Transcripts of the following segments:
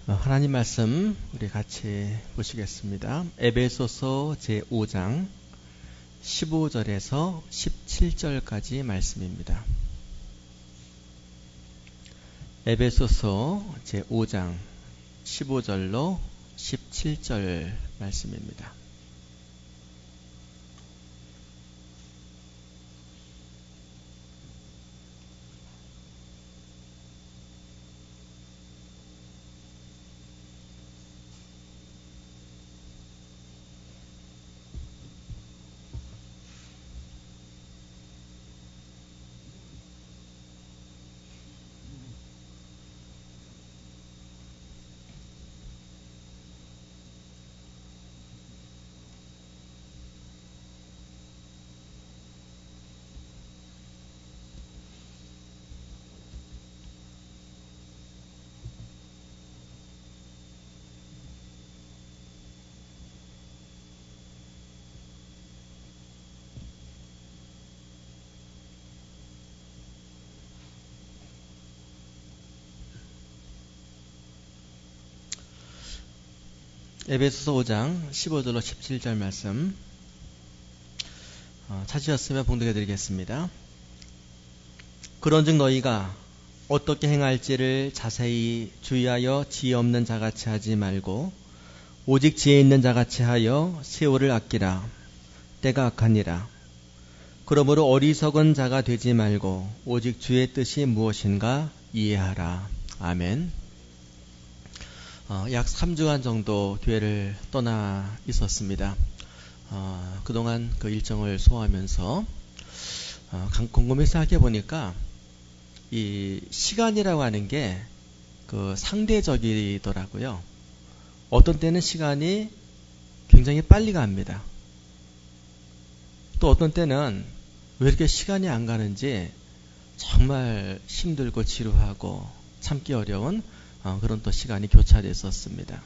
하나님 말씀 우리 같이 보시겠습니다. 에베소서 제5장 15절에서 17절까지 말씀입니다. 에베소서 제5장 15절로 17절 말씀입니다. 에베소서 5장 15절로 17절 말씀 찾으셨으면 봉독해 드리겠습니다. 그런즉 너희가 어떻게 행할지를 자세히 주의하여 지혜 없는 자같이 하지 말고 오직 지혜 있는 자같이 하여 세월을 아끼라. 때가 악하니라. 그러므로 어리석은 자가 되지 말고 오직 주의 뜻이 무엇인가 이해하라. 아멘. 약 3주간 정도 교회를 떠나 있었습니다. 그동안 그 일정을 소화하면서 곰곰이 생각해 보니까 이 시간이라고 하는 게 그 상대적이더라고요. 어떤 때는 시간이 굉장히 빨리 갑니다. 또 어떤 때는 왜 이렇게 시간이 안 가는지 정말 힘들고 지루하고 참기 어려운 그런 또 시간이 교차됐었습니다.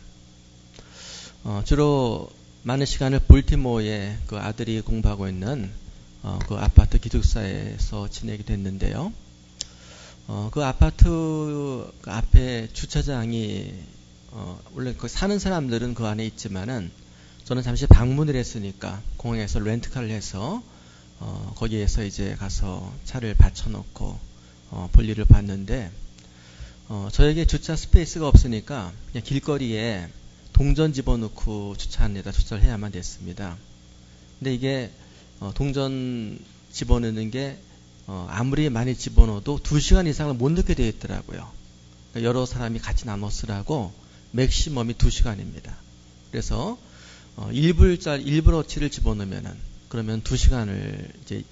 주로 많은 시간을 볼티모어에 그 아들이 공부하고 있는 그 아파트 기숙사에서 지내게 됐는데요. 그 아파트 그 앞에 주차장이 원래 그 사는 사람들은 그 안에 있지만은 저는 잠시 방문을 했으니까 공항에서 렌트카를 해서 거기에서 이제 가서 차를 받쳐놓고 볼일을 봤는데 저에게 주차 스페이스가 없으니까 그냥 길거리에 동전 집어넣고 주차한데다 주차를 해야만 됐습니다. 근데 이게 동전 집어넣는 게 아무리 많이 집어넣어도 2시간 이상을 못 넣게 되어 있더라고요. 그러니까 여러 사람이 같이 나눠 쓰라고 맥시멈이 2시간입니다. 그래서 1불어치를 집어넣으면은 그러면 2시간을 이제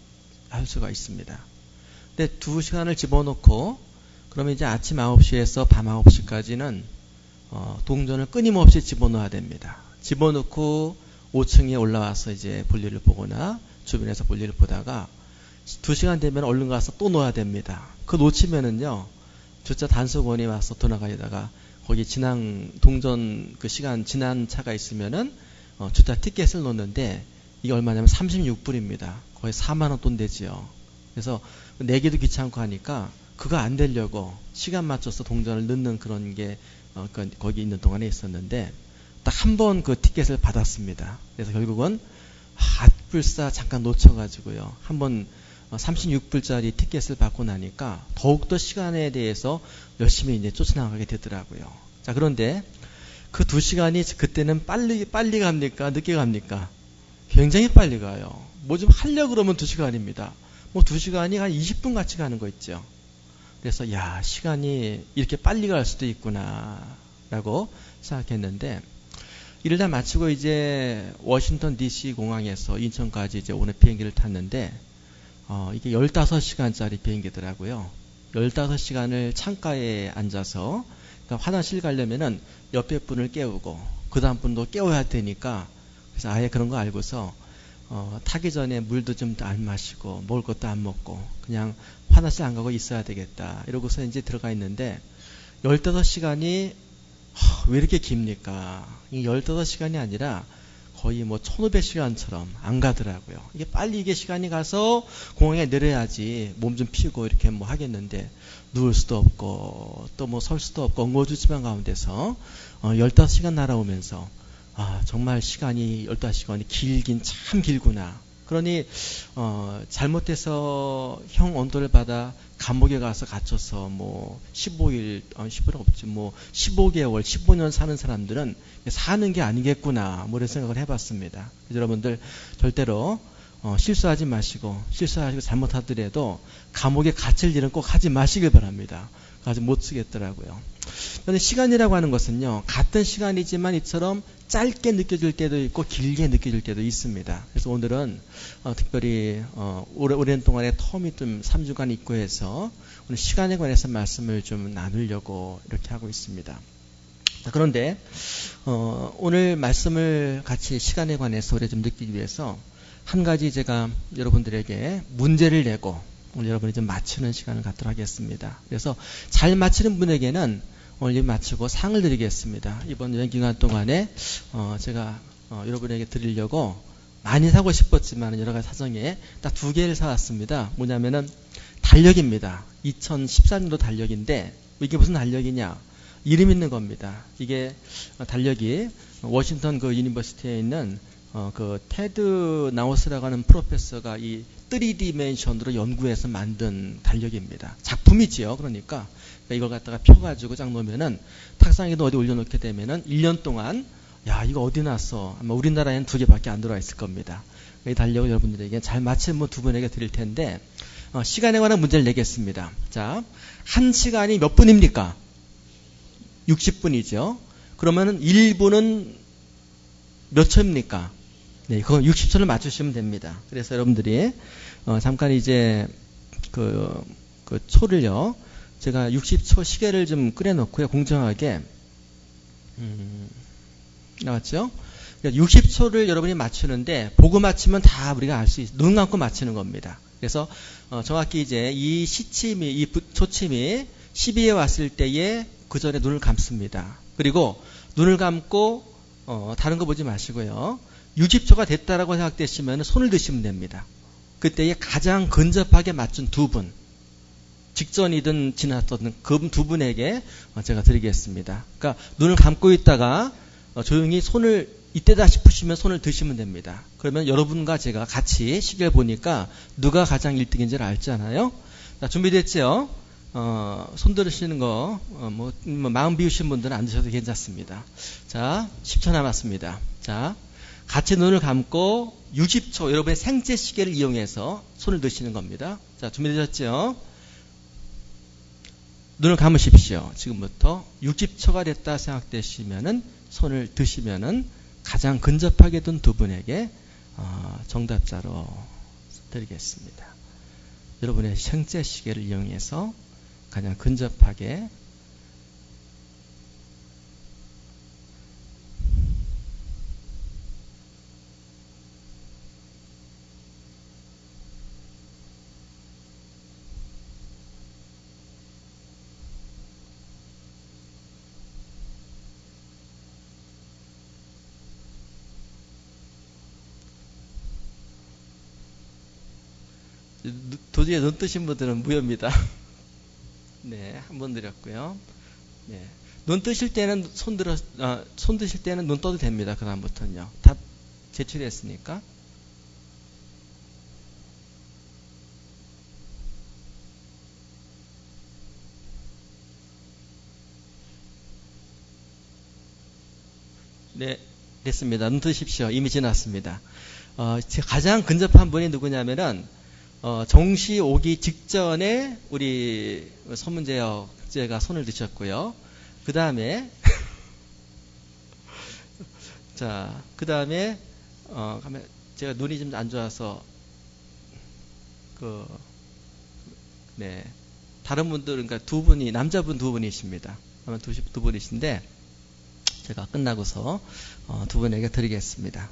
할 수가 있습니다. 근데 2시간을 집어넣고 그러면 이제 아침 9시에서 밤 9시까지는 동전을 끊임없이 집어넣어야 됩니다. 집어넣고 5층에 올라와서 이제 볼일을 보거나 주변에서 볼일을 보다가 2시간 되면 얼른 가서 또 넣어야 됩니다. 그거 놓치면은요, 주차 단속원이 와서 돌아가려다가 거기 동전 그 시간 지난 차가 있으면은 주차 티켓을 놓는데 이게 얼마냐면 36불입니다. 거의 4만원 돈 되지요. 그래서 내기도 귀찮고 하니까 그거 안 되려고 시간 맞춰서 동전을 넣는 그런 게 거기 있는 동안에 있었는데 딱 한 번 그 티켓을 받았습니다. 그래서 결국은 불사 잠깐 놓쳐가지고요. 한번 36불짜리 티켓을 받고 나니까 더욱더 시간에 대해서 열심히 이제 쫓아나가게 되더라고요. 자, 그런데 그 2시간이 그때는 빨리 갑니까? 늦게 갑니까? 굉장히 빨리 가요. 뭐 좀 하려고 그러면 2시간입니다. 뭐 2시간이 한 20분 같이 가는 거 있죠. 그래서 야, 시간이 이렇게 빨리 갈 수도 있구나 라고 생각했는데 일을 다 마치고 이제 워싱턴 DC 공항에서 인천까지 이제 오는 비행기를 탔는데 이게 15시간짜리 비행기더라고요. 15시간을 창가에 앉아서 그러니까 화장실 가려면은 옆에 분을 깨우고 그 다음 분도 깨워야 되니까 그래서 아예 그런 거 알고서 타기 전에 물도 좀 안 마시고 먹을 것도 안 먹고 그냥 화장실 안 가고 있어야 되겠다 이러고서 이제 들어가 있는데 15시간이 왜 이렇게 깁니까? 이 15시간이 아니라 거의 뭐 1500시간처럼 안 가더라고요. 이게 빨리 이게 시간이 가서 공항에 내려야지 몸 좀 피고 이렇게 뭐 하겠는데 누울 수도 없고 또 뭐 설 수도 없고 엉거주춤한 가운데서 15시간 날아오면서 정말 시간이 15시간이 길긴 참 길구나. 그러니 잘못해서 형 언도를 받아 감옥에 가서 갇혀서 뭐 15일, 15일 없지 뭐 15개월, 15년 사는 사람들은 사는 게 아니겠구나 뭐 이런 생각을 해봤습니다. 여러분들 절대로 실수하지 마시고 실수하시고 잘못하더라도 감옥에 갇힐 일은 꼭 하지 마시길 바랍니다. 아주 못 쓰겠더라고요. 그런데 시간이라고 하는 것은요, 같은 시간이지만 이처럼 짧게 느껴질 때도 있고 길게 느껴질 때도 있습니다. 그래서 오늘은 특별히 오랜 동안의 텀이 좀 3주간 있고 해서 오늘 시간에 관해서 말씀을 좀 나누려고 이렇게 하고 있습니다. 그런데 오늘 말씀을 같이 시간에 관해서 우리 좀 느끼기 위해서 한 가지 제가 여러분들에게 문제를 내고 오늘 여러분이 좀 맞추는 시간을 갖도록 하겠습니다. 그래서 잘 맞추는 분에게는 오늘 맞추고 상을 드리겠습니다. 이번 여행 기간 동안에 제가 여러분에게 드리려고 많이 사고 싶었지만 여러 가지 사정에 딱 2개를 사왔습니다. 뭐냐면은 달력입니다. 2014년도 달력인데 이게 무슨 달력이냐? 이름 있는 겁니다. 이게 달력이 워싱턴 그 유니버시티에 있는 그 테드 나우스라고 하는 프로페서가 이 3디멘션으로 연구해서 만든 달력입니다. 작품이지요. 그러니까 이걸 갖다가 펴가지고 쫙 놓으면은 탁상에도 어디 올려놓게 되면은 1년 동안 야 이거 어디 났어? 아마 우리나라에는 2개밖에 안 들어와 있을 겁니다. 이 달력을 여러분들에게 잘 맞힌 분 2분에게 드릴 텐데 시간에 관한 문제를 내겠습니다. 자, 1시간이 몇 분입니까? 60분이죠. 그러면은 1분은 몇 초입니까? 네, 그건 60초를 맞추시면 됩니다. 그래서 여러분들이 잠깐 이제 그 초를요, 제가 60초 시계를 좀 끓여놓고요, 공정하게 나왔죠? 60초를 여러분이 맞추는데 보고 맞추면 다 우리가 알 수 있어요. 눈 감고 맞추는 겁니다. 그래서 정확히 이제 이 시침이 이 초침이 12에 왔을 때에 그 전에 눈을 감습니다. 그리고 눈을 감고 다른 거 보지 마시고요. 60초가 됐다라고 생각되시면 손을 드시면 됩니다. 그때에 가장 근접하게 맞춘 2분, 직전이든 지났던 그 2분에게 제가 드리겠습니다. 그러니까 눈을 감고 있다가 조용히 손을 이때다 싶으시면 손을 드시면 됩니다. 그러면 여러분과 제가 같이 시계를 보니까 누가 가장 1등인지를 알잖아요. 자, 준비됐죠? 손 들으시는 거, 마음 비우신 분들은 안 드셔도 괜찮습니다. 자, 10초 남았습니다. 자, 같이 눈을 감고 60초 여러분의 생체 시계를 이용해서 손을 드시는 겁니다. 자, 준비되셨죠? 눈을 감으십시오. 지금부터 60초가 됐다 생각되시면은 손을 드시면은 가장 근접하게 둔 2분에게 정답자로 드리겠습니다. 여러분의 생체 시계를 이용해서 가장 근접하게 도저히 눈 뜨신 분들은 무효입니다. 네, 한 번 드렸고요. 네, 눈 뜨실 때는 손 드실 때는 눈 떠도 됩니다. 그다음부터는요. 다 제출했으니까. 네, 됐습니다. 눈 뜨십시오. 이미 지났습니다. 가장 근접한 분이 누구냐면은 정시 오기 직전에 우리 서문재혁제가 손을 드셨고요. 그 다음에 자, 그 다음에 제가 눈이 좀 안 좋아서 네, 다른 분들 그러니까 2분이 남자분 2분이십니다. 아마 2분이신데 제가 끝나고서 2분에게 드리겠습니다.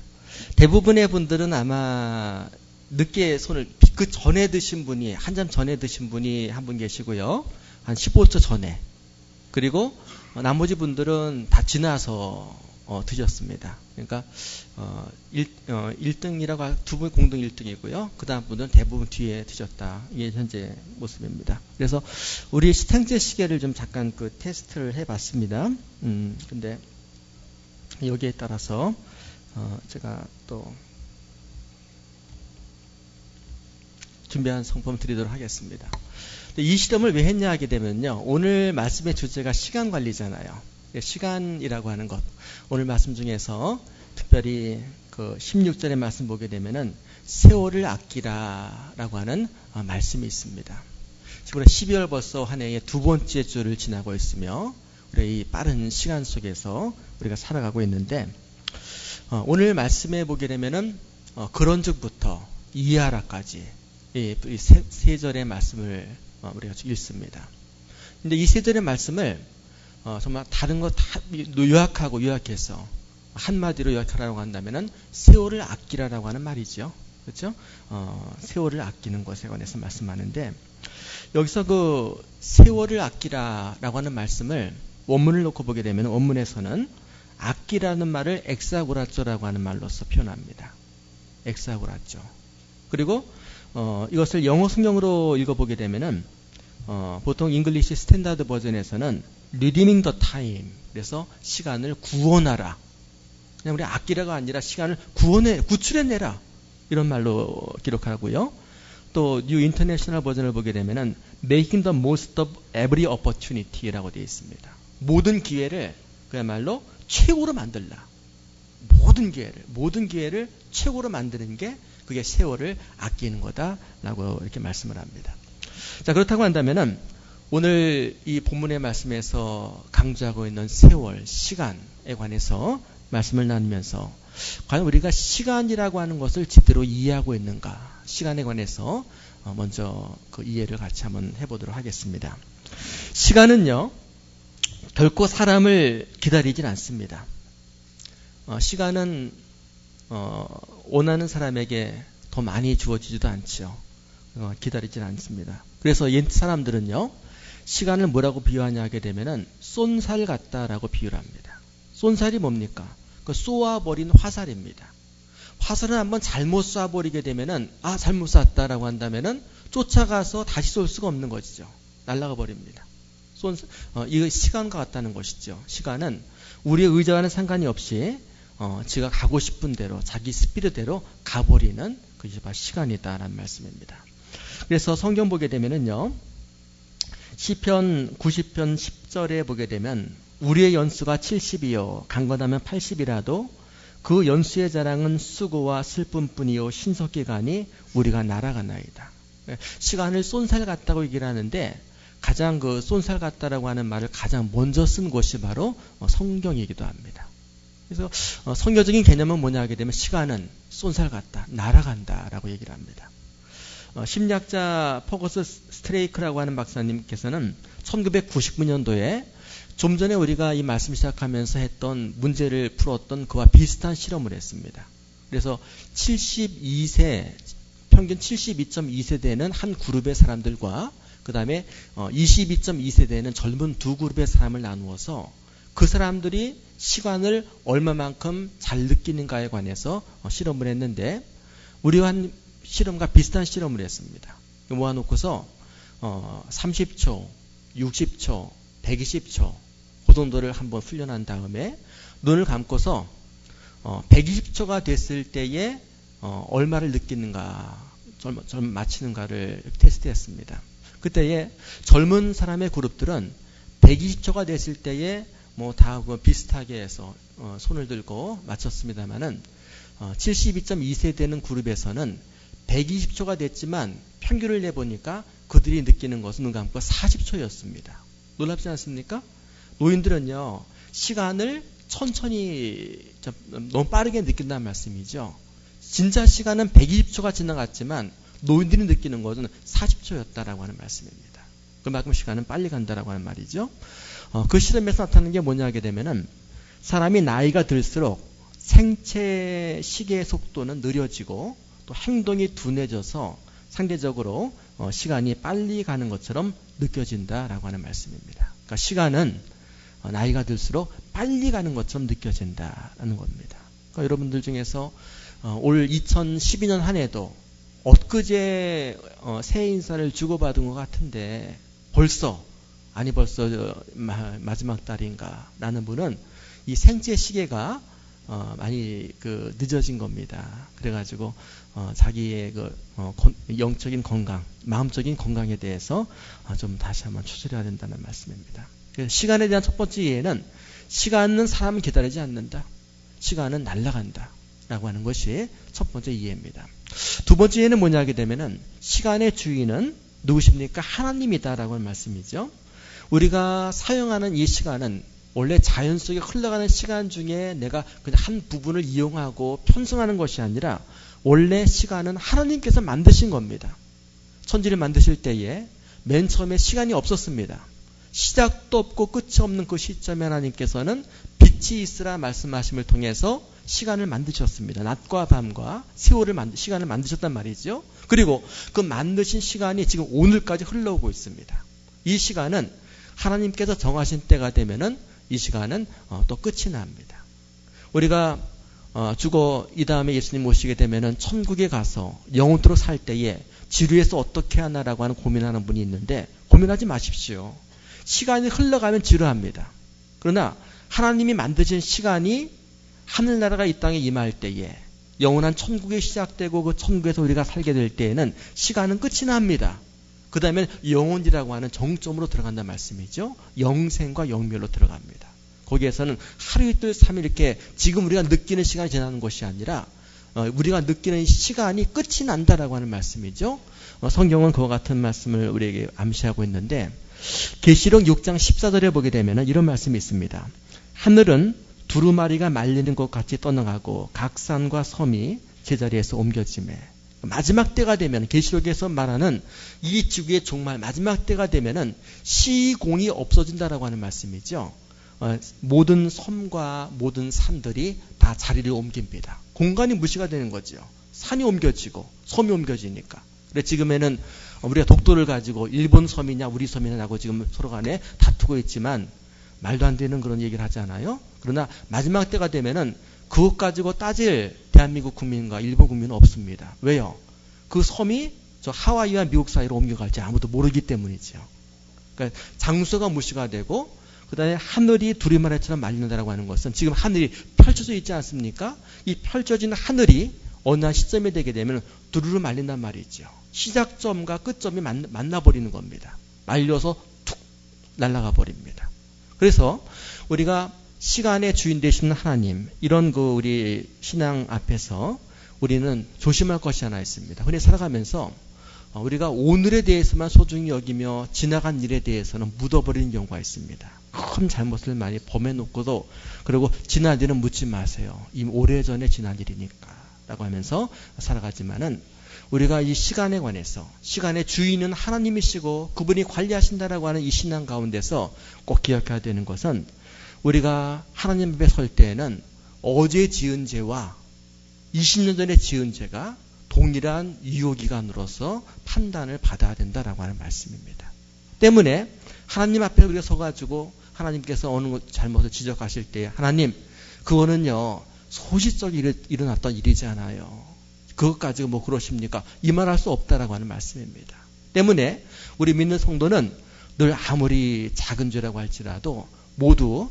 대부분의 분들은 아마 늦게 손을 그 전에 드신 분이 한참 전에 드신 분이 한 분 계시고요. 한 15초 전에. 그리고 나머지 분들은 다 지나서 드셨습니다. 그러니까 1등이라고 두 분 공동 1등이고요. 그 다음 분은 대부분 뒤에 드셨다. 이게 현재 모습입니다. 그래서 우리 생체 시계를 좀 잠깐 그 테스트를 해봤습니다. 근데 여기에 따라서 제가 또 준비한 성품 드리도록 하겠습니다. 이 실험을 왜 했냐 하게 되면요. 오늘 말씀의 주제가 시간 관리잖아요. 시간이라고 하는 것. 오늘 말씀 중에서 특별히 그 16절의 말씀 보게 되면은 세월을 아끼라라고 하는 말씀이 있습니다. 지금 12월 벌써 한 해의 두 번째 주를 지나고 있으며 우리 이 빠른 시간 속에서 우리가 살아가고 있는데 오늘 말씀에 보게 되면은 그런즉부터 이하라까지 이 세 절의 말씀을 우리가 읽습니다. 근데 이 세 절의 말씀을 정말 다른 거 다 요약해서 한마디로 요약하라고 한다면은 세월을 아끼라라고 하는 말이죠. 그렇죠? 세월을 아끼는 것에 관해서 말씀하는데 여기서 그 세월을 아끼라라고 하는 말씀을 원문을 놓고 보게 되면 원문에서는 아끼라는 말을 엑사고라쪼라고 하는 말로서 표현합니다. 엑사고라쪼. 그리고 이것을 영어 성경으로 읽어보게 되면은 보통 잉글리시 스탠다드 버전에서는 redeeming the time. 그래서 시간을 구원하라. 그냥 우리 아끼라가 아니라 시간을 구출해내라. 이런 말로 기록하고요. 또 뉴 인터내셔널 버전을 보게 되면은 making the most of every opportunity라고 되어 있습니다. 모든 기회를 그야말로 최고로 만들라. 모든 기회를 최고로 만드는 게 그게 세월을 아끼는 거다라고 이렇게 말씀을 합니다. 자, 그렇다고 한다면은 오늘 이 본문의 말씀에서 강조하고 있는 세월, 시간에 관해서 말씀을 나누면서 과연 우리가 시간이라고 하는 것을 제대로 이해하고 있는가? 시간에 관해서 먼저 그 이해를 같이 한번 해보도록 하겠습니다. 시간은요, 결코 사람을 기다리진 않습니다. 시간은 원하는 사람에게 더 많이 주어지지도 않죠. 기다리진 않습니다. 그래서 옛 사람들은요, 시간을 뭐라고 비유하냐 하게 되면은 쏜살 같다라고 비유를 합니다. 쏜살이 뭡니까? 그 쏘아버린 화살입니다. 화살은 한번 잘못 쏴버리게 되면은 잘못 쐈다라고 한다면은 쫓아가서 다시 쏠 수가 없는 것이죠. 날아가 버립니다. 이거 시간과 같다는 것이죠. 시간은 우리의 의지와는 상관이 없이 지가 가고 싶은 대로 자기 스피드대로 가버리는 그것이 바로 시간이다라는 말씀입니다. 그래서 성경 보게 되면은요, 시편 90편 10절에 보게 되면 우리의 연수가 70이요 강건하면 80이라도 그 연수의 자랑은 수고와 슬픔뿐이요 신속기간이 우리가 날아가나이다. 시간을 쏜살 같다고 얘기를 하는데 가장 그 쏜살 같다라고 하는 말을 가장 먼저 쓴 곳이 바로 성경이기도 합니다. 그래서 성경적인 개념은 뭐냐 하게 되면 시간은 쏜살 같다, 날아간다라고 얘기를 합니다. 심리학자 포거스 스트레이크라고 하는 박사님께서는 1999년도에 좀 전에 우리가 이 말씀 시작하면서 했던 문제를 풀었던 그와 비슷한 실험을 했습니다. 그래서 72세, 평균 72.2세 되는 한 그룹의 사람들과 그 다음에 22.2세 되는 젊은 두 그룹의 사람을 나누어서 그 사람들이 시간을 얼마만큼 잘 느끼는가에 관해서 실험을 했는데 우리와 한 실험과 비슷한 실험을 했습니다. 모아놓고서 30초, 60초, 120초 그 정도를 한번 훈련한 다음에 눈을 감고서 120초가 됐을 때에 얼마를 느끼는가, 좀 맞히는가를 테스트했습니다. 그때에 젊은 사람의 그룹들은 120초가 됐을 때에 다 비슷하게 해서 손을 들고 맞췄습니다만은 72.2세 되는 그룹에서는 120초가 됐지만 평균을 내보니까 그들이 느끼는 것은 눈 감고 40초였습니다. 놀랍지 않습니까? 노인들은요, 시간을 천천히 너무 빠르게 느낀다는 말씀이죠. 진짜 시간은 120초가 지나갔지만 노인들이 느끼는 것은 40초였다라고 하는 말씀입니다. 그만큼 시간은 빨리 간다라고 하는 말이죠. 그 실험에서 나타나는 게 뭐냐 하게 되면은 사람이 나이가 들수록 생체 시계의 속도는 느려지고 또 행동이 둔해져서 상대적으로 시간이 빨리 가는 것처럼 느껴진다라고 하는 말씀입니다. 그러니까 시간은 나이가 들수록 빨리 가는 것처럼 느껴진다라는 겁니다. 그러니까 여러분들 중에서 올 2012년 한 해도 엊그제 새해 인사를 주고받은 것 같은데 벌써 마지막 달인가 라는 분은 이 생체 시계가 많이 늦어진 겁니다. 그래가지고 자기의 영적인 건강, 마음적인 건강에 대해서 좀 다시 한번 추스려야 된다는 말씀입니다. 시간에 대한 첫 번째 이해는 시간은 사람을 기다리지 않는다. 시간은 날아간다. 라고 하는 것이 첫 번째 이해입니다. 두 번째 이해는 뭐냐 하게 되면은 시간의 주인은 누구십니까? 하나님이다 라고 하는 말씀이죠. 우리가 사용하는 이 시간은 원래 자연 속에 흘러가는 시간 중에 내가 그냥 한 부분을 이용하고 편성하는 것이 아니라 원래 시간은 하나님께서 만드신 겁니다. 천지를 만드실 때에 맨 처음에 시간이 없었습니다. 시작도 없고 끝이 없는 그 시점에 하나님께서는 빛이 있으라 말씀하심을 통해서 시간을 만드셨습니다. 낮과 밤과 세월을 시간을 만드셨단 말이죠. 그리고 그 만드신 시간이 지금 오늘까지 흘러오고 있습니다. 이 시간은 하나님께서 정하신 때가 되면은 이 시간은 또 끝이 납니다. 우리가 죽어 이 다음에 예수님 모시게 되면은 천국에 가서 영원토록 살 때에 지루해서 어떻게 하나라고 하는 고민하는 분이 있는데 고민하지 마십시오. 시간이 흘러가면 지루합니다. 그러나 하나님이 만드신 시간이 하늘나라가 이 땅에 임할 때에 영원한 천국이 시작되고 그 천국에서 우리가 살게 될 때에는 시간은 끝이 납니다. 그 다음에 영혼이라고 하는 정점으로 들어간다는 말씀이죠. 영생과 영멸로 들어갑니다. 거기에서는 하루 이틀 3일 이렇게 지금 우리가 느끼는 시간이 지나는 것이 아니라 우리가 느끼는 시간이 끝이 난다라고 하는 말씀이죠. 성경은 그와 같은 말씀을 우리에게 암시하고 있는데 계시록 6장 14절에 보게 되면 이런 말씀이 있습니다. 하늘은 두루마리가 말리는 것 같이 떠나가고 각 산과 섬이 제자리에서 옮겨지매 마지막 때가 되면 계시록에서 말하는 이 지구의 종말 마지막 때가 되면은 시공이 없어진다라고 하는 말씀이죠. 모든 섬과 모든 산들이 다 자리를 옮깁니다. 공간이 무시가 되는 거죠. 산이 옮겨지고 섬이 옮겨지니까. 그래 지금에는 우리가 독도를 가지고 일본 섬이냐 우리 섬이냐고 지금 서로 간에 다투고 있지만 말도 안 되는 그런 얘기를 하잖아요. 그러나 마지막 때가 되면은 그것 가지고 따질 대한민국 국민과 일본 국민은 없습니다. 왜요? 그 섬이 저 하와이와 미국 사이로 옮겨갈지 아무도 모르기 때문이죠. 그러니까 장소가 무시가 되고 그 다음에 하늘이 두루마리처럼 말린다라고 하는 것은 지금 하늘이 펼쳐져 있지 않습니까? 이 펼쳐진 하늘이 어느 한 시점이 되게 되면 두루루 말린단 말이죠. 시작점과 끝점이 만나버리는 겁니다. 말려서 툭 날아가 버립니다. 그래서 우리가 시간의 주인 되시는 하나님, 이런 우리 신앙 앞에서 우리는 조심할 것이 하나 있습니다. 흔히 살아가면서 우리가 오늘에 대해서만 소중히 여기며 지나간 일에 대해서는 묻어버리는 경우가 있습니다. 큰 잘못을 많이 범해놓고도 그리고 지난 일은 묻지 마세요. 이미 오래전에 지난 일이니까 라고 하면서 살아가지만은 우리가 이 시간에 관해서 시간의 주인은 하나님이시고 그분이 관리하신다라고 하는 이 신앙 가운데서 꼭 기억해야 되는 것은 우리가 하나님 앞에 설 때에는 어제 지은 죄와 20년 전에 지은 죄가 동일한 유효기간으로서 판단을 받아야 된다라고 하는 말씀입니다. 때문에 하나님 앞에 우리가 서가지고 하나님께서 어느 잘못을 지적하실 때 하나님 그거는요 소시적으로 일어났던 일이잖아요. 그것 가지고 뭐 그러십니까? 이 말할 수 없다라고 하는 말씀입니다. 때문에 우리 믿는 성도는 늘 아무리 작은 죄라고 할지라도 모두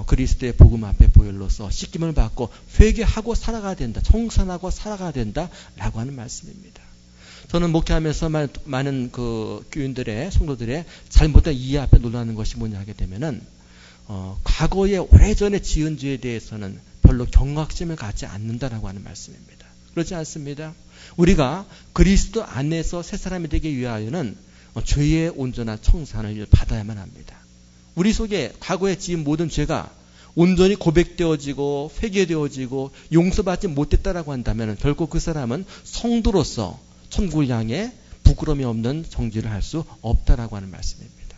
그리스도의 복음 앞에 보혈로서 씻김을 받고 회개하고 살아가야 된다. 청산하고 살아가야 된다라고 하는 말씀입니다. 저는 목회하면서 많은 그 교인들의 성도들의 잘못된 이해 앞에 놀라는 것이 뭐냐 하게 되면은 과거에 오래전에 지은 죄에 대해서는 별로 경각심을 갖지 않는다라고 하는 말씀입니다. 그렇지 않습니다. 우리가 그리스도 안에서 새 사람이 되기 위하여는 죄의 온전한 청산을 받아야만 합니다. 우리 속에 과거에 지은 모든 죄가 온전히 고백되어지고 회개되어지고 용서받지 못했다라고 한다면 결코 그 사람은 성도로서 천국을 향해 부끄러움이 없는 정지를 할 수 없다라고 하는 말씀입니다.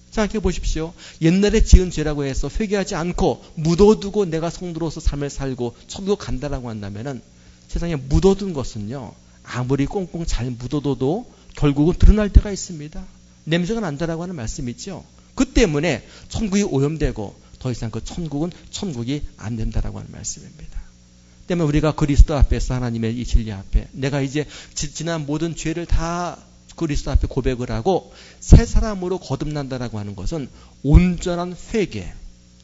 생각해 보십시오. 옛날에 지은 죄라고 해서 회개하지 않고 묻어두고 내가 성도로서 삶을 살고 천국 간다라고 한다면은 세상에 묻어둔 것은요 아무리 꽁꽁 잘 묻어둬도 결국은 드러날 때가 있습니다. 냄새가 난다라고 하는 말씀이 있죠. 그 때문에 천국이 오염되고 더 이상 그 천국은 천국이 안 된다라고 하는 말씀입니다. 때문에 우리가 그리스도 앞에서 하나님의 이 진리 앞에 내가 이제 지난 모든 죄를 다 그리스도 앞에 고백을 하고 새 사람으로 거듭난다라고 하는 것은 온전한 회개,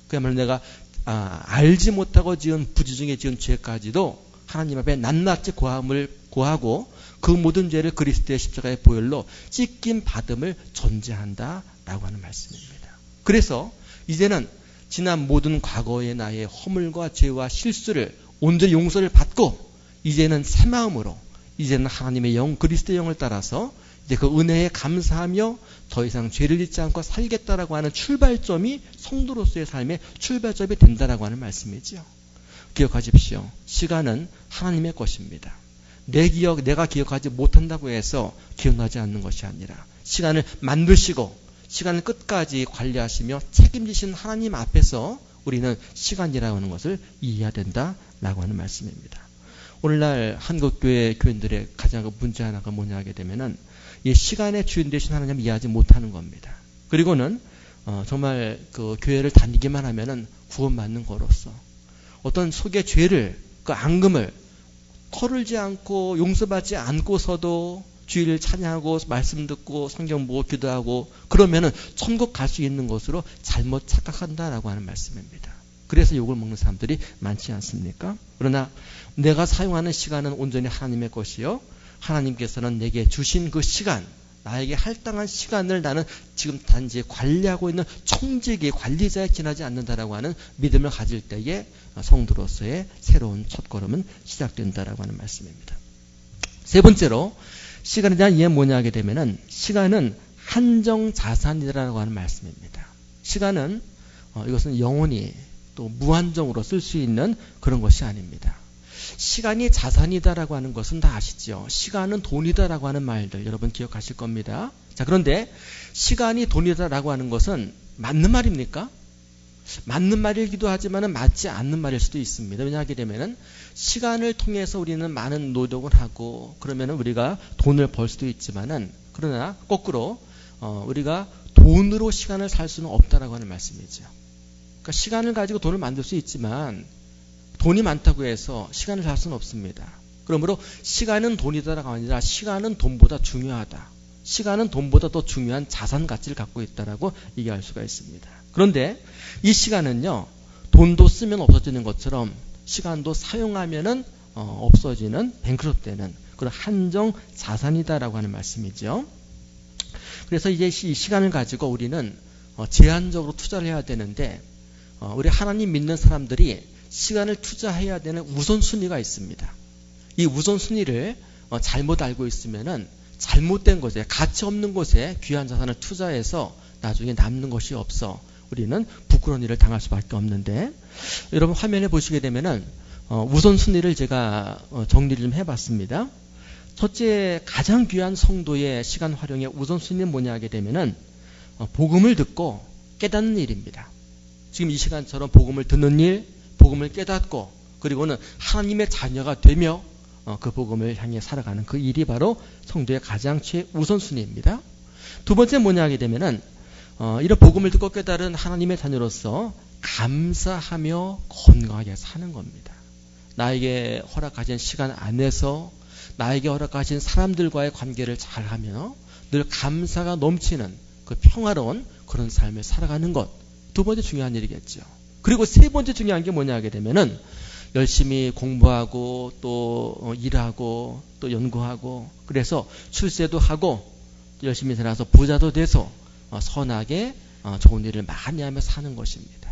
그야말로 내가 알지 못하고 지은 부지 중에 지은 죄까지도 하나님 앞에 낱낱이 고하고 그 모든 죄를 그리스도의 십자가의 보혈로 찢김 받음을 전제한다라고 하는 말씀입니다. 그래서 이제는 지난 모든 과거의 나의 허물과 죄와 실수를 온전히 용서를 받고 이제는 새 마음으로 이제는 하나님의 영 그리스도의 영을 따라서 이제 그 은혜에 감사하며 더 이상 죄를 짓지 않고 살겠다라고 하는 출발점이 성도로서의 삶의 출발점이 된다라고 하는 말씀이죠. 기억하십시오. 시간은 하나님의 것입니다. 내가 기억하지 못한다고 해서 기억나지 않는 것이 아니라 시간을 만드시고 시간을 끝까지 관리하시며 책임지신 하나님 앞에서 우리는 시간이라고 하는 것을 이해해야 된다라고 하는 말씀입니다. 오늘날 한국교회 교인들의 가장 문제 하나가 뭐냐 하게 되면은 이 시간의 주인 되신 하나님을 이해하지 못하는 겁니다. 그리고는 정말 그 교회를 다니기만 하면은 구원받는 거로서 어떤 속의 죄를 그 앙금을 털을지 않고 용서받지 않고서도 주일을 찬양하고 말씀 듣고 성경 보고 기도하고 그러면은 천국 갈 수 있는 것으로 잘못 착각한다라고 하는 말씀입니다. 그래서 욕을 먹는 사람들이 많지 않습니까? 그러나 내가 사용하는 시간은 온전히 하나님의 것이요. 하나님께서는 내게 주신 그 시간, 나에게 할당한 시간을 나는 지금 단지 관리하고 있는 청지기 관리자에 지나지 않는다라고 하는 믿음을 가질 때에 성도로서의 새로운 첫걸음은 시작된다라고 하는 말씀입니다. 세 번째로 시간에 대한 이해 뭐냐 하게 되면은 시간은 한정 자산이라고 하는 말씀입니다. 시간은 이것은 영원히 또 무한정으로 쓸 수 있는 그런 것이 아닙니다. 시간이 자산이다라고 하는 것은 다 아시죠? 시간은 돈이다라고 하는 말들 여러분 기억하실 겁니다. 자, 그런데 시간이 돈이다라고 하는 것은 맞는 말입니까? 맞는 말이기도 하지만 맞지 않는 말일 수도 있습니다. 왜냐하게 되면은 시간을 통해서 우리는 많은 노력을 하고 그러면은 우리가 돈을 벌 수도 있지만은 그러나 거꾸로 우리가 돈으로 시간을 살 수는 없다라고 하는 말씀이죠. 그러니까 시간을 가지고 돈을 만들 수 있지만 돈이 많다고 해서 시간을 살 수는 없습니다. 그러므로 시간은 돈이다라고 아니라 시간은 돈보다 중요하다. 시간은 돈보다 더 중요한 자산 가치를 갖고 있다라고 얘기할 수가 있습니다. 그런데 이 시간은요, 돈도 쓰면 없어지는 것처럼 시간도 사용하면은 없어지는 뱅크럽트되는 그런 한정 자산이다라고 하는 말씀이죠. 그래서 이제 이 시간을 가지고 우리는 제한적으로 투자를 해야 되는데 우리 하나님 믿는 사람들이 시간을 투자해야 되는 우선순위가 있습니다. 이 우선순위를 잘못 알고 있으면은 잘못된 곳에 가치 없는 곳에 귀한 자산을 투자해서 나중에 남는 것이 없어 우리는 부끄러운 일을 당할 수밖에 없는데 여러분 화면에 보시게 되면은 우선순위를 제가 정리를 좀 해봤습니다. 첫째 가장 귀한 성도의 시간 활용의 우선순위는 뭐냐 하게 되면은 복음을 듣고 깨닫는 일입니다. 지금 이 시간처럼 복음을 듣는 일, 복음을 깨닫고 그리고는 하나님의 자녀가 되며 그 복음을 향해 살아가는 그 일이 바로 성도의 가장 최우선순위입니다. 두 번째 뭐냐 하게 되면은 이런 복음을 듣고 깨달은 하나님의 자녀로서 감사하며 건강하게 사는 겁니다. 나에게 허락하신 시간 안에서 나에게 허락하신 사람들과의 관계를 잘하며 늘 감사가 넘치는 그 평화로운 그런 삶을 살아가는 것. 두 번째 중요한 일이겠죠. 그리고 세 번째 중요한 게 뭐냐 하게 되면은 열심히 공부하고 또 일하고 또 연구하고 그래서 출세도 하고 열심히 살아서 부자도 돼서 선하게 좋은 일을 많이 하며 사는 것입니다.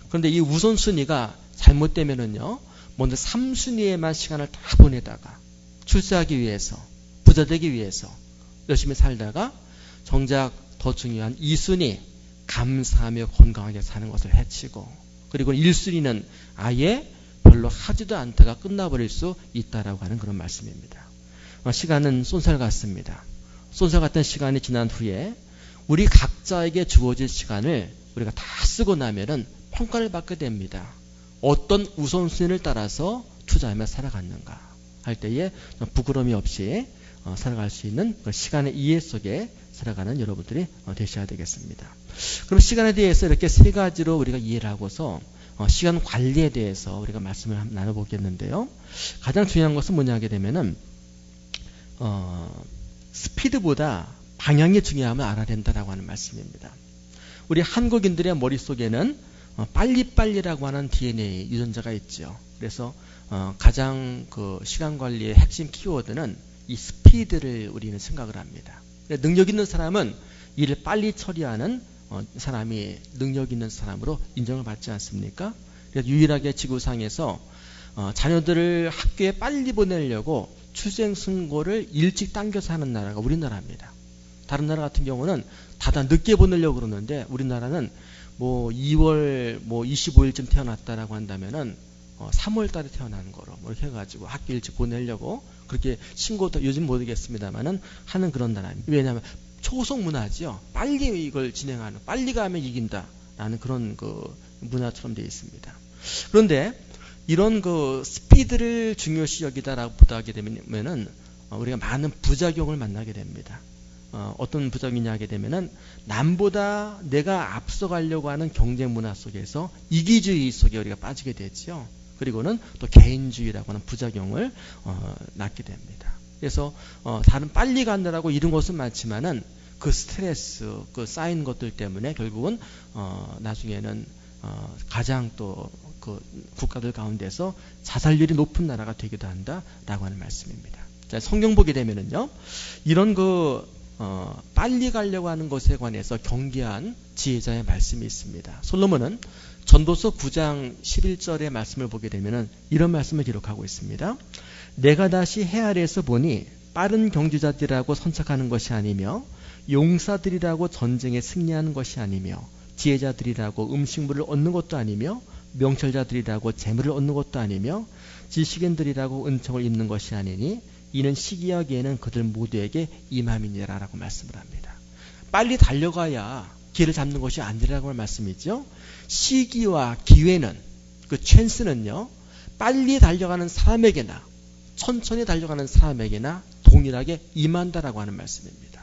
그런데 이 우선순위가 잘못되면은요, 먼저 3순위에만 시간을 다 보내다가 출세하기 위해서, 부자 되기 위해서 열심히 살다가 정작 더 중요한 2순위, 감사하며 건강하게 사는 것을 해치고 그리고 1순위는 아예 별로 하지도 않다가 끝나버릴 수 있다라고 하는 그런 말씀입니다. 시간은 쏜살 같습니다. 쏜살 같은 시간이 지난 후에 우리 각자에게 주어질 시간을 우리가 다 쓰고 나면은 평가를 받게 됩니다. 어떤 우선순위를 따라서 투자하며 살아갔는가 할 때에 부끄러움이 없이 살아갈 수 있는 그 시간의 이해 속에 살아가는 여러분들이 되셔야 되겠습니다. 그럼 시간에 대해서 이렇게 세 가지로 우리가 이해를 하고서 시간 관리에 대해서 우리가 말씀을 나눠보겠는데요. 가장 중요한 것은 뭐냐 하게 되면은 스피드보다 방향이 중요함을 알아야 된다라고 하는 말씀입니다. 우리 한국인들의 머릿속에는 빨리빨리라고 하는 DNA 유전자가 있죠. 그래서 가장 그 시간 관리의 핵심 키워드는 이 스피드를 우리는 생각을 합니다. 능력 있는 사람은 일을 빨리 처리하는 사람이 능력 있는 사람으로 인정을 받지 않습니까? 그래서 유일하게 지구상에서 자녀들을 학교에 빨리 보내려고 출생 신고를 일찍 당겨서 하는 나라가 우리나라입니다. 다른 나라 같은 경우는 다들 늦게 보내려고 그러는데 우리나라는 뭐 2월 25일쯤 태어났다라고 한다면은 3월 달에 태어나는 거로 이렇게 해가지고 학교 일찍 보내려고 그렇게 신고도 요즘 모르겠습니다만은 하는 그런 나라입니다. 왜냐하면 초속 문화지요. 빨리 이걸 진행하는, 빨리 가면 이긴다라는 그런 그 문화처럼 되어 있습니다. 그런데 이런 그 스피드를 중요시 여기다라고 보다하게 되면은 우리가 많은 부작용을 만나게 됩니다. 어떤 부작용이냐 하게 되면은 남보다 내가 앞서가려고 하는 경쟁 문화 속에서 이기주의 속에 우리가 빠지게 되죠. 그리고는 또 개인주의라고 하는 부작용을 낳게 됩니다. 그래서 다른 빨리 가느라고 이런 것은 많지만은 그 스트레스, 그 쌓인 것들 때문에 결국은 나중에는 가장 또 그 국가들 가운데서 자살률이 높은 나라가 되기도 한다라고 하는 말씀입니다. 자, 성경 보게 되면은요, 이런 빨리 가려고 하는 것에 관해서 경계한 지혜자의 말씀이 있습니다. 솔로몬은 전도서 9장 11절의 말씀을 보게 되면은 이런 말씀을 기록하고 있습니다. 내가 다시 해 아래에서 보니 빠른 경주자들이라고 선착하는 것이 아니며 용사들이라고 전쟁에 승리하는 것이 아니며 지혜자들이라고 음식물을 얻는 것도 아니며 명철자들이라고 재물을 얻는 것도 아니며 지식인들이라고 은총을 입는 것이 아니니 이는 시기와 기회는 그들 모두에게 임함이니라 라고 말씀을 합니다. 빨리 달려가야 기회를 잡는 것이 아니라고 말씀이죠. 시기와 기회는, 그 찬스는요, 빨리 달려가는 사람에게나 천천히 달려가는 사람에게나 동일하게 임한다라고 하는 말씀입니다.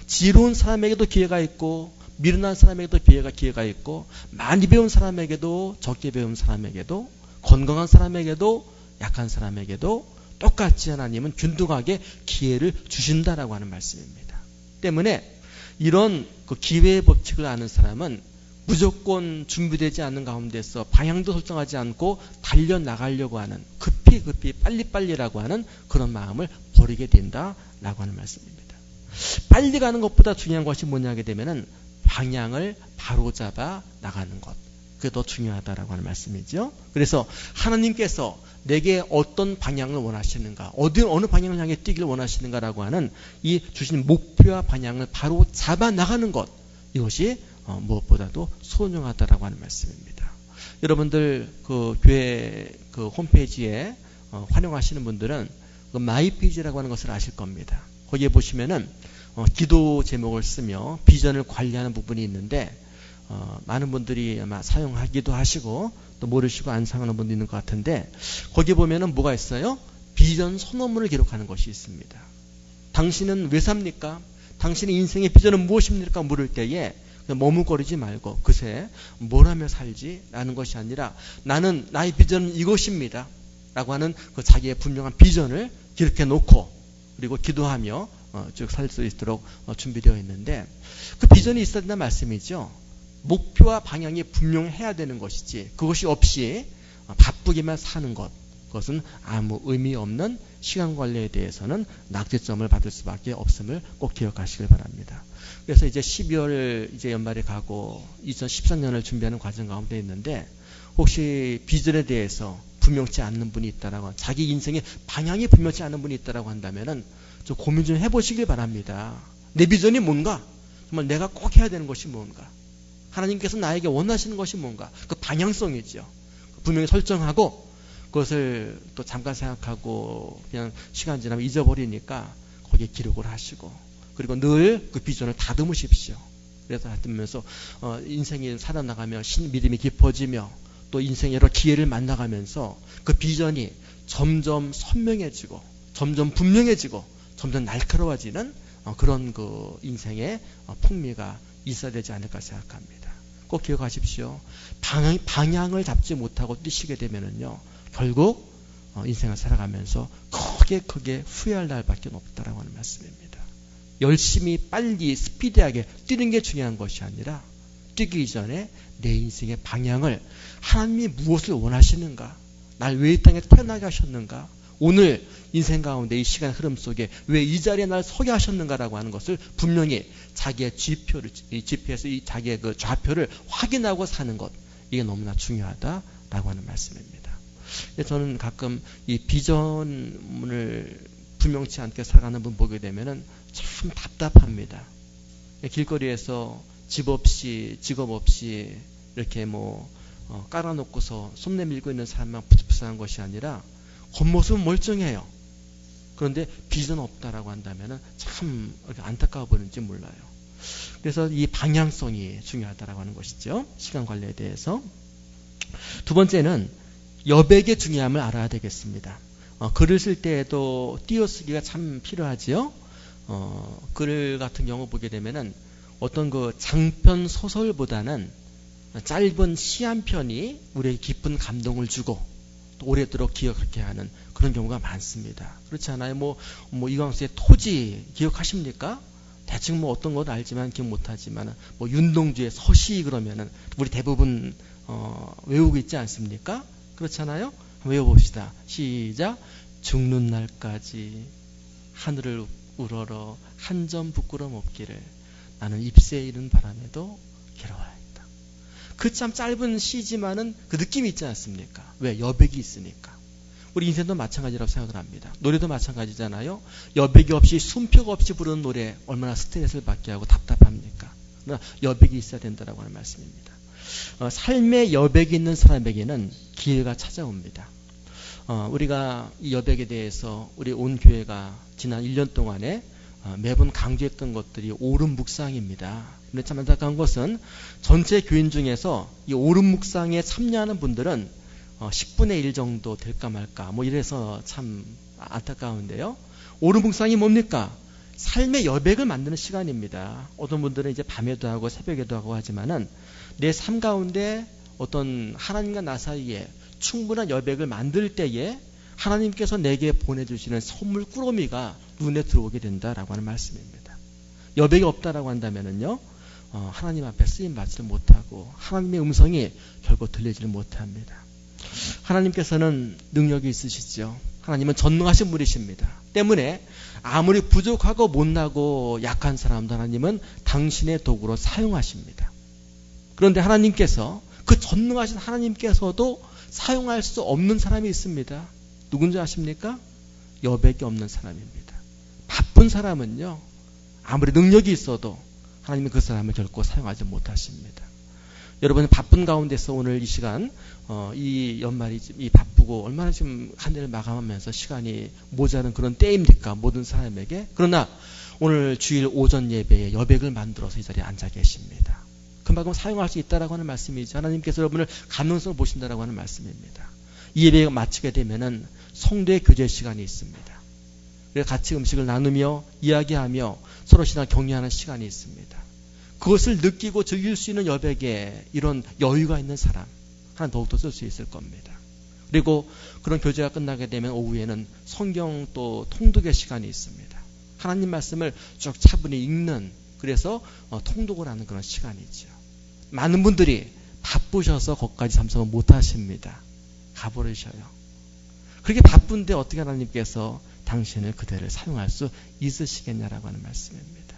지혜로운 사람에게도 기회가 있고 미련한 사람에게도 기회가 있고 많이 배운 사람에게도 적게 배운 사람에게도 건강한 사람에게도 약한 사람에게도 똑같이 하나님은 균등하게 기회를 주신다라고 하는 말씀입니다. 때문에 이런 그 기회의 법칙을 아는 사람은 무조건 준비되지 않는 가운데서 방향도 설정하지 않고 달려나가려고 하는 급히 빨리빨리라고 하는 그런 마음을 버리게 된다라고 하는 말씀입니다. 빨리 가는 것보다 중요한 것이 뭐냐 하게 되면은 방향을 바로잡아 나가는 것. 그게 더 중요하다라고 하는 말씀이죠. 그래서 하나님께서 내게 어떤 방향을 원하시는가, 어느 방향을 향해 뛰기를 원하시는가라고 하는 이 주신 목표와 방향을 바로 잡아 나가는 것, 이것이 무엇보다도 소중하다라고 하는 말씀입니다. 여러분들 그 교회 그 홈페이지에 활용하시는 분들은 그 마이페이지라고 하는 것을 아실 겁니다. 거기에 보시면은 기도 제목을 쓰며 비전을 관리하는 부분이 있는데 많은 분들이 아마 사용하기도 하시고 또 모르시고 안 사용하는 분도 있는 것 같은데 거기에 보면은 뭐가 있어요? 비전 선언문을 기록하는 것이 있습니다. 당신은 왜 삽니까? 당신의 인생의 비전은 무엇입니까? 물을 때에 머뭇거리지 말고 그새 뭘 하며 살지? 라는 것이 아니라 나는 나의 비전은 이것입니다. 라고 하는 그 자기의 분명한 비전을 기록해 놓고 그리고 기도하며 쭉 살 수 있도록 준비되어 있는데 그 비전이 있어야 된다는 말씀이죠. 목표와 방향이 분명해야 되는 것이지 그것이 없이 바쁘게만 사는 것, 그것은 아무 의미 없는 시간 관리에 대해서는 낙제점을 받을 수밖에 없음을 꼭 기억하시길 바랍니다. 그래서 이제 12월 이제 연말에 가고 2013년을 준비하는 과정 가운데 있는데 혹시 비전에 대해서 분명치 않는 분이 있다라고, 자기 인생의 방향이 분명치 않은 분이 있다라고 한다면은 좀 고민 좀 해보시길 바랍니다. 내 비전이 뭔가? 정말 내가 꼭 해야 되는 것이 뭔가? 하나님께서 나에게 원하시는 것이 뭔가? 그 방향성이죠. 분명히 설정하고 그것을 또 잠깐 생각하고 그냥 시간 지나면 잊어버리니까 거기에 기록을 하시고 그리고 늘 그 비전을 다듬으십시오. 그래서 다듬으면서 인생이 살아나가며 믿음이 깊어지며 또 인생의 여러 기회를 만나가면서 그 비전이 점점 선명해지고 점점 분명해지고 점점 날카로워지는 그런 그 인생의 풍미가 있어야 되지 않을까 생각합니다. 꼭 기억하십시오. 방향을 잡지 못하고 뛰시게 되면은요, 결국 인생을 살아가면서 크게 후회할 날밖에 없다라고 하는 말씀입니다. 열심히 빨리 스피디하게 뛰는 게 중요한 것이 아니라 뛰기 전에 내 인생의 방향을, 하나님이 무엇을 원하시는가, 날 왜 이 땅에 태어나게 하셨는가, 오늘 인생 가운데 이 시간 흐름 속에 왜 이 자리에 날 서게 하셨는가라고 하는 것을 분명히 자기의 GP에서 이 자기의 그 좌표를 확인하고 사는 것, 이게 너무나 중요하다라고 하는 말씀입니다. 저는 가끔 이 비전을 분명치 않게 살아가는 분 보게 되면은 참 답답합니다. 길거리에서 집 없이 직업 없이 이렇게 깔아놓고서 손 내밀고 있는 사람만 푸릇푸릇한 것이 아니라 겉모습은 멀쩡해요. 그런데 비전 없다라고 한다면 참 안타까워 보이는지 몰라요. 그래서 이 방향성이 중요하다라고 하는 것이죠. 시간 관리에 대해서. 두 번째는 여백의 중요함을 알아야 되겠습니다. 글을 쓸 때에도 띄어쓰기가 참 필요하지요. 글 같은 경우 보게 되면은 어떤 그 장편 소설보다는 짧은 시 한 편이 우리에게 깊은 감동을 주고 또 오래도록 기억하게 하는 그런 경우가 많습니다. 그렇지 않아요? 이광수의 토지 기억하십니까? 대충 어떤 건 알지만 기억 못하지만 윤동주의 서시 그러면은 우리 대부분 외우고 있지 않습니까? 그렇잖아요? 외워봅시다. 시작. 죽는 날까지 하늘을 우러러 한 점 부끄럼 없기를 나는 잎새 이른 바람에도 괴로워했다. 그 참 짧은 시지만은 그 느낌이 있지 않습니까? 왜? 여백이 있으니까. 우리 인생도 마찬가지라고 생각을 합니다. 노래도 마찬가지잖아요. 여백이 없이 숨표가 없이 부르는 노래 얼마나 스트레스를 받게 하고 답답합니까? 그러나 여백이 있어야 된다라고 하는 말씀입니다. 삶의 여백이 있는 사람에게는 기회가 찾아옵니다. 우리가 이 여백에 대해서 우리 온 교회가 지난 1년 동안에 매번 강조했던 것들이 옳은 묵상입니다. 근데 참 안타까운 것은 전체 교인 중에서 이 옳은 묵상에 참여하는 분들은 10분의 1 정도 될까 말까 이래서 참 안타까운데요. 옳은 묵상이 뭡니까? 삶의 여백을 만드는 시간입니다. 어떤 분들은 이제 밤에도 하고 새벽에도 하고 하지만은 내 삶 가운데 어떤 하나님과 나 사이에 충분한 여백을 만들 때에 하나님께서 내게 보내주시는 선물 꾸러미가 눈에 들어오게 된다라고 하는 말씀입니다. 여백이 없다라고 한다면은요, 하나님 앞에 쓰임 받지를 못하고 하나님의 음성이 결국 들리지를 못합니다. 하나님께서는 능력이 있으시죠. 하나님은 전능하신 분이십니다. 때문에 아무리 부족하고 못나고 약한 사람도 하나님은 당신의 도구로 사용하십니다. 그런데 하나님께서, 그 전능하신 하나님께서도 사용할 수 없는 사람이 있습니다. 누군지 아십니까? 여백이 없는 사람입니다. 바쁜 사람은요, 아무리 능력이 있어도 하나님은 그 사람을 결코 사용하지 못하십니다. 여러분, 바쁜 가운데서 오늘 이 시간, 이 연말이 이 바쁘고 얼마나 지금 한 해를 마감하면서 시간이 모자른 그런 때입니까? 모든 사람에게. 그러나 오늘 주일 오전 예배에 여백을 만들어서 이 자리에 앉아 계십니다. 금방 사용할 수 있다라고 하는 말씀이죠. 하나님께서 여러분을 가능성을 보신다라고 하는 말씀입니다. 이 예배가 마치게 되면은 성도의 교제 시간이 있습니다. 그래서 같이 음식을 나누며 이야기하며 서로 신앙 격려하는 시간이 있습니다. 그것을 느끼고 즐길 수 있는 여백에 이런 여유가 있는 사람, 하나 더욱더 쓸 수 있을 겁니다. 그리고 그런 교제가 끝나게 되면 오후에는 성경 또 통독의 시간이 있습니다. 하나님 말씀을 쭉 차분히 읽는, 그래서 통독을 하는 그런 시간이죠. 많은 분들이 바쁘셔서 거기까지 참석을 못하십니다. 가버리셔요. 그렇게 바쁜데 어떻게 하나님께서 당신을 그대를 사용할 수 있으시겠냐라고 하는 말씀입니다.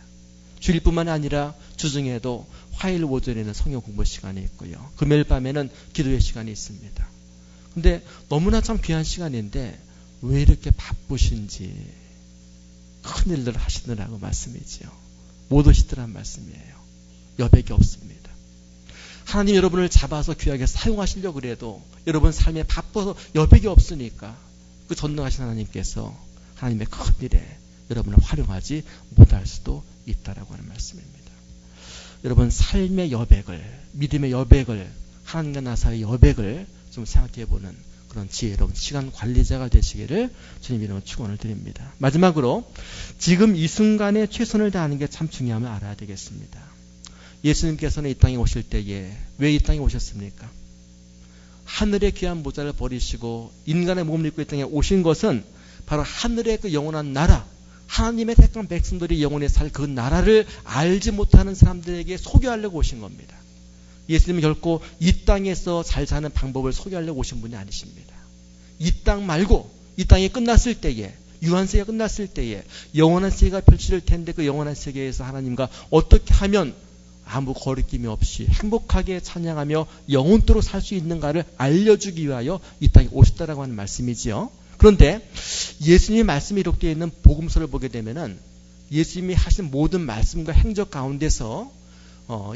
주일뿐만 아니라 주중에도 화요일 오전에는 성경 공부 시간이 있고요. 금요일 밤에는 기도의 시간이 있습니다. 근데 너무나 참 귀한 시간인데 왜 이렇게 바쁘신지 큰일들 하시느라고 말씀이지요. 못 오시더란 말씀이에요. 여백이 없습니다. 하나님 여러분을 잡아서 귀하게 사용하시려고 그래도 여러분 삶에 바빠서 여백이 없으니까 그 전능하신 하나님께서 하나님의 큰 일에 여러분을 활용하지 못할 수도 있다라고 하는 말씀입니다. 여러분, 삶의 여백을, 믿음의 여백을, 하나님과 나 사이의 여백을 좀 생각해 보는 그런 지혜로운 시간 관리자가 되시기를 주님 이름으로 축원을 드립니다. 마지막으로 지금 이 순간에 최선을 다하는 게 참 중요함을 알아야 되겠습니다. 예수님께서는 이 땅에 오실 때에 왜 이 땅에 오셨습니까? 하늘의 귀한 모자를 버리시고 인간의 몸을 입고 이 땅에 오신 것은 바로 하늘의 그 영원한 나라, 하나님의 택한 백성들이 영원히 살 그 나라를 알지 못하는 사람들에게 소개하려고 오신 겁니다. 예수님은 결코 이 땅에서 잘 사는 방법을 소개하려고 오신 분이 아니십니다. 이 땅 말고 이 땅이 끝났을 때에, 유한세계가 끝났을 때에 영원한 세계가 펼쳐질 텐데 그 영원한 세계에서 하나님과 어떻게 하면 아무 거리낌이 없이 행복하게 찬양하며 영원토록 살 수 있는가를 알려주기 위하여 이 땅에 오셨다라고 하는 말씀이지요. 그런데 예수님의 말씀이 기록되어 있는 복음서를 보게 되면은 예수님이 하신 모든 말씀과 행적 가운데서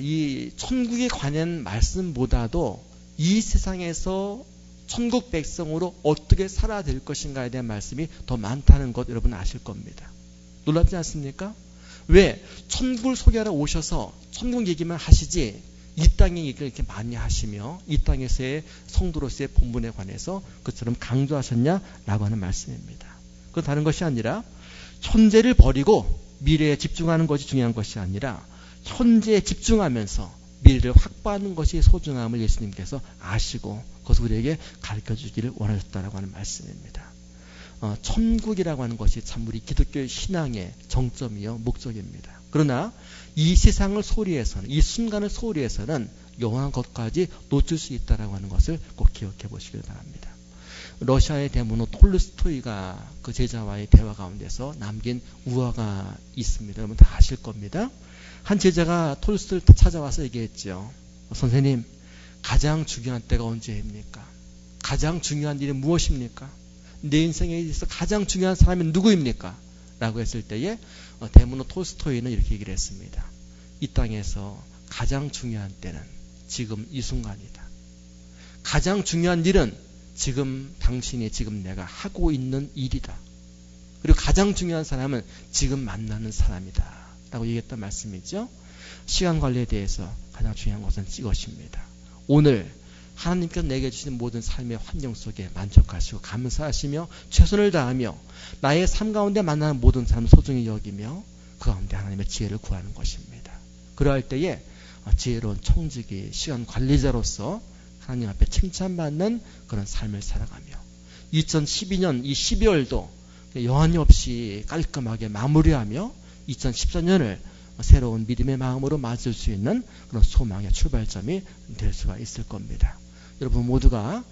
이 천국에 관한 말씀보다도 이 세상에서 천국 백성으로 어떻게 살아야 될 것인가에 대한 말씀이 더 많다는 것 여러분 아실 겁니다. 놀랍지 않습니까? 왜? 천국을 소개하러 오셔서 천국 얘기만 하시지 이 땅의 얘기를 이렇게 많이 하시며 이 땅에서의 성도로서의 본분에 관해서 그처럼 강조하셨냐라고 하는 말씀입니다. 그건 다른 것이 아니라 현재를 버리고 미래에 집중하는 것이 중요한 것이 아니라 현재에 집중하면서 미래를 확보하는 것이 소중함을 예수님께서 아시고 그것을 우리에게 가르쳐주기를 원하셨다라고 하는 말씀입니다. 천국이라고 하는 것이 참 우리 기독교의 신앙의 정점이요 목적입니다. 그러나 이 세상을 소리해서는 이 순간을 소리해서는 영원한 것까지 놓칠 수 있다라고 하는 것을 꼭 기억해 보시길 바랍니다. 러시아의 대문호 톨스토이가 그 제자와의 대화 가운데서 남긴 우화가 있습니다. 여러분 다 아실 겁니다. 한 제자가 톨스토이를 찾아와서 얘기했죠. 선생님, 가장 중요한 때가 언제입니까? 가장 중요한 일이 무엇입니까? 내 인생에 있어서 가장 중요한 사람이 누구입니까? 라고 했을 때에 대문호 톨스토이는 이렇게 얘기를 했습니다. 이 땅에서 가장 중요한 때는 지금 이 순간이다. 가장 중요한 일은 지금 당신이 지금 내가 하고 있는 일이다. 그리고 가장 중요한 사람은 지금 만나는 사람이다. 라고 얘기했던 말씀이죠. 시간 관리에 대해서 가장 중요한 것은 이것입니다. 오늘 하나님께서 내게 주신 모든 삶의 환경 속에 만족하시고 감사하시며 최선을 다하며 나의 삶 가운데 만나는 모든 사람을 소중히 여기며 그 가운데 하나님의 지혜를 구하는 것입니다. 그러할 때에 지혜로운 청지기 시간 관리자로서 하나님 앞에 칭찬받는 그런 삶을 살아가며 2012년 이 12월도 여한이 없이 깔끔하게 마무리하며 2014년을 새로운 믿음의 마음으로 맞을 수 있는 그런 소망의 출발점이 될 수가 있을 겁니다. 여러분 모두가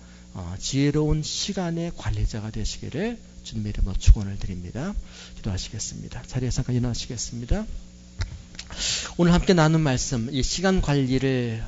지혜로운 시간의 관리자가 되시기를 주님의 이름으로 축원을 드립니다. 기도하시겠습니다. 자리에서 잠깐 일어나시겠습니다. 오늘 함께 나눈 말씀, 이 시간 관리를